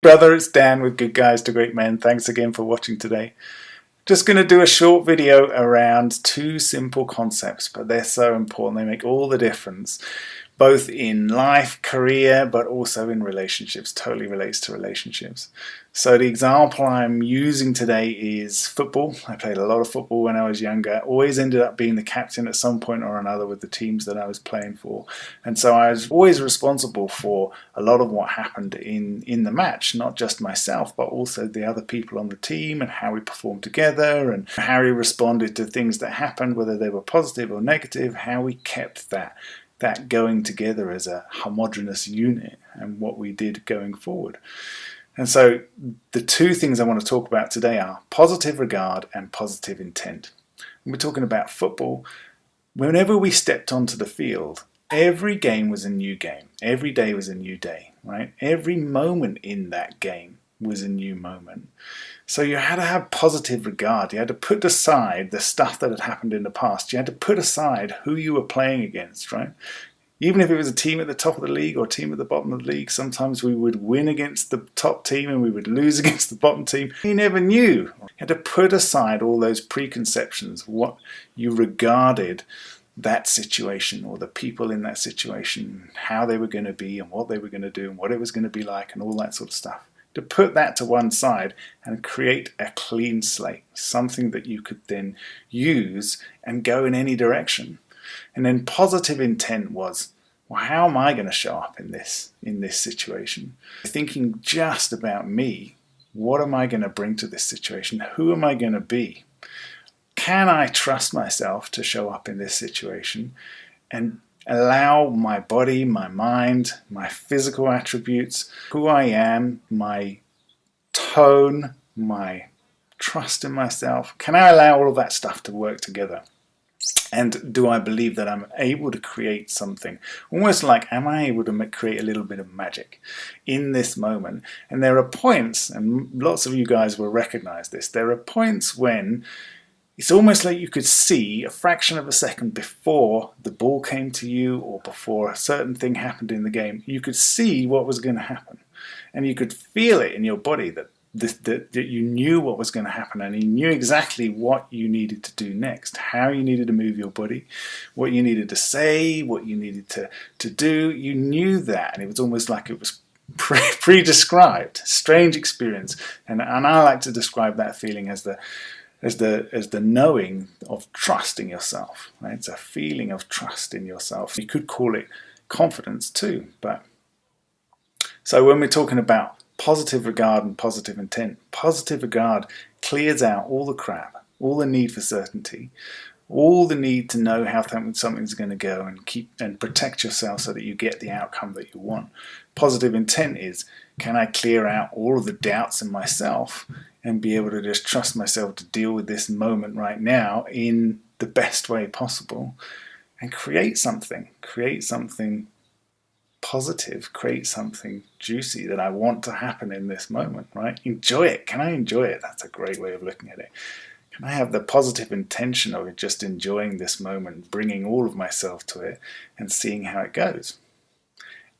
brother, it's Dan with Good Guys to Great Men. Thanks again for watching today. Just going to do a short video around two simple concepts, but they're so important. They make all the difference, both in life, career, but also in relationships. Totally relates to relationships. So the example I'm using today is football. I played a lot of football when I was younger. Always ended up being the captain at some point or another with the teams that I was playing for. And so I was always responsible for a lot of what happened in the match, not just myself, but also the other people on the team and how we performed together and how we responded to things that happened, whether they were positive or negative, how we kept that going together as a homogeneous unit and what we did going forward. And so the two things I want to talk about today are positive regard and positive intent. When we're talking about football, whenever we stepped onto the field, every game was a new game. Every day was a new day, right? Every moment in that game was a new moment. So you had to have positive regard. You had to put aside the stuff that had happened in the past. You had to put aside who you were playing against, right? Even if it was a team at the top of the league or a team at the bottom of the league, sometimes we would win against the top team and we would lose against the bottom team. You never knew. You had to put aside all those preconceptions, what you regarded that situation or the people in that situation, how they were going to be and what they were going to do and what it was going to be like and all that sort of stuff. To put that to one side and create a clean slate, something that you could then use and go in any direction. And then positive intent was, well, how am I going to show up in this situation? Thinking just about me, what am I going to bring to this situation? Who am I going to be? Can I trust myself to show up in this situation and allow my body, my mind, my physical attributes, who I am, my tone, my trust in myself, can I allow all of that stuff to work together? And do I believe that I'm able to create something? Almost like, am I able to create a little bit of magic in this moment? And there are points, and lots of you guys will recognize this, there are points when it's almost like you could see a fraction of a second before the ball came to you or before a certain thing happened in the game. You could see what was going to happen. And you could feel it in your body that you knew what was going to happen and you knew exactly what you needed to do next, how you needed to move your body, what you needed to say, what you needed to do. You knew that, and it was almost like it was pre-described. Strange experience. And I like to describe that feeling as the knowing of trust in yourself. Right? It's a feeling of trust in yourself. You could call it confidence too. So when we're talking about positive regard and positive intent, positive regard clears out all the crap, all the need for certainty, all the need to know how something's going to go and keep and protect yourself so that you get the outcome that you want. Positive intent is, can I clear out all of the doubts in myself and be able to just trust myself to deal with this moment right now in the best way possible and create something positive, create something juicy that I want to happen in this moment, right? Enjoy it. Can I enjoy it? That's a great way of looking at it. Can I have the positive intention of just enjoying this moment, bringing all of myself to it and seeing how it goes?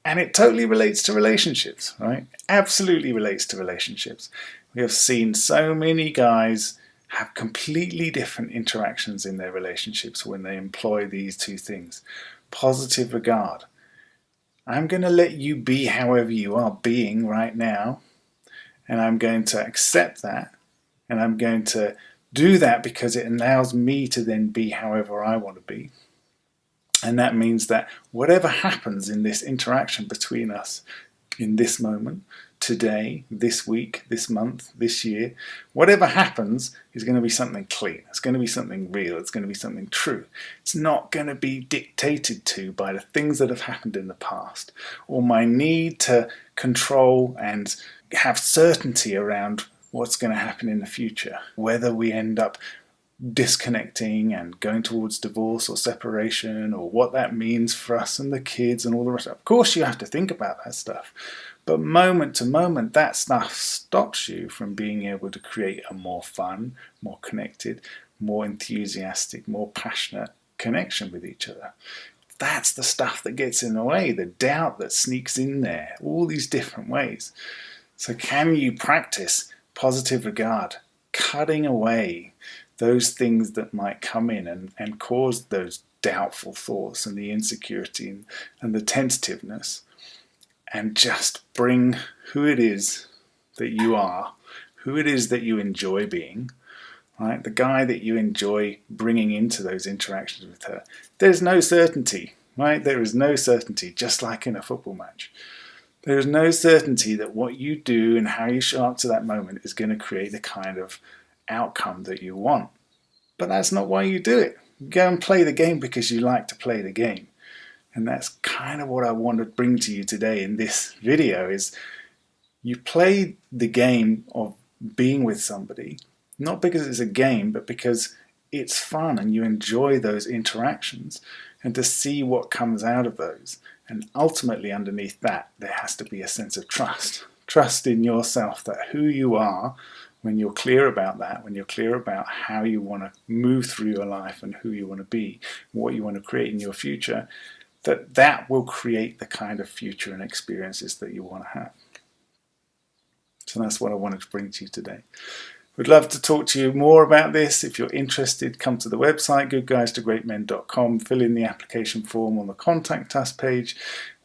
And it totally relates to relationships, right? Absolutely relates to relationships. We have seen so many guys have completely different interactions in their relationships when they employ these two things. Positive regard. I'm going to let you be however you are being right now, and I'm going to accept that, and I'm going to do that because it allows me to then be however I want to be. And that means that whatever happens in this interaction between us in this moment, today, this week, this month, this year, whatever happens is going to be something clean. It's going to be something real. It's going to be something true. It's not going to be dictated to by the things that have happened in the past or my need to control and have certainty around what's going to happen in the future, whether we end up disconnecting and going towards divorce or separation or what that means for us and the kids and all the rest. Of course you have to think about that stuff, but moment to moment that stuff stops you from being able to create a more fun, more connected, more enthusiastic, more passionate connection with each other. That's the stuff that gets in the way, the doubt that sneaks in there, all these different ways. So can you practice positive regard, cutting away those things that might come in and cause those doubtful thoughts and the insecurity and the tentativeness, and just bring who it is that you are, who it is that you enjoy being, right? The guy that you enjoy bringing into those interactions with her. There's no certainty, right? There is no certainty, just like in a football match. There is no certainty that what you do and how you show up to that moment is going to create the kind of outcome that you want. But that's not why you do it. You go and play the game because you like to play the game. And that's kind of what I want to bring to you today in this video is you play the game of being with somebody, not because it's a game, but because it's fun and you enjoy those interactions and to see what comes out of those. And ultimately underneath that, there has to be a sense of trust. Trust in yourself that who you are, when you're clear about that, when you're clear about how you want to move through your life and who you want to be, what you want to create in your future, that will create the kind of future and experiences that you want to have. So that's what I wanted to bring to you today. We'd love to talk to you more about this. If you're interested, come to the website, goodguystogreatmen.com, fill in the application form on the Contact Us page.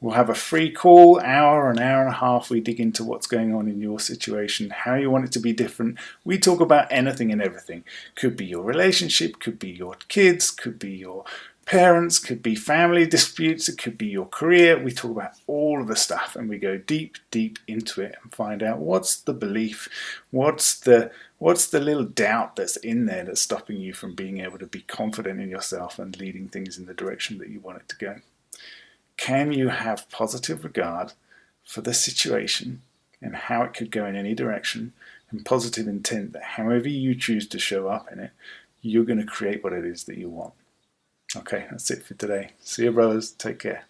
We'll have a free call, an hour and a half. We dig into what's going on in your situation, how you want it to be different. We talk about anything and everything. Could be your relationship, could be your kids, could be your parents, could be family disputes, it could be your career. We talk about all of the stuff and we go deep, deep into it and find out what's the belief, what's the little doubt that's in there that's stopping you from being able to be confident in yourself and leading things in the direction that you want it to go. Can you have positive regard for the situation and how it could go in any direction, and positive intent that however you choose to show up in it, you're going to create what it is that you want. Okay, that's it for today. See you, brothers. Take care.